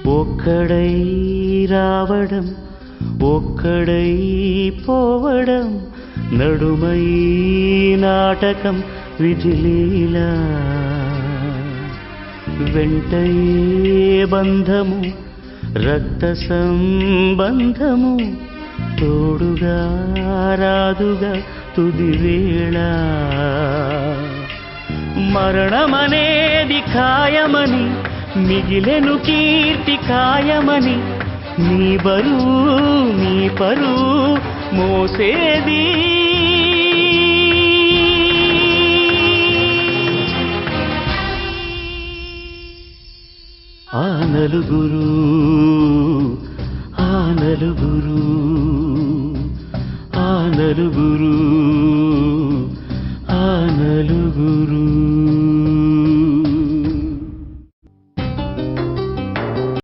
ఒక్కడై రావడం ఒక్కడై పోవడం నడుమై నాటకం విధిలీలా వెంటయే బంధము రక్త సంబంధము తోడుగా రాదుగా తుదివేళ మరణమనేది ఖాయమని మిగిలెను కీర్తి ఖాయమని నీ బరువు నీ పరువు మోసేది ఆ నలుగురు ఆ నలుగురు ఆ నలుగురు ఆ నలుగురు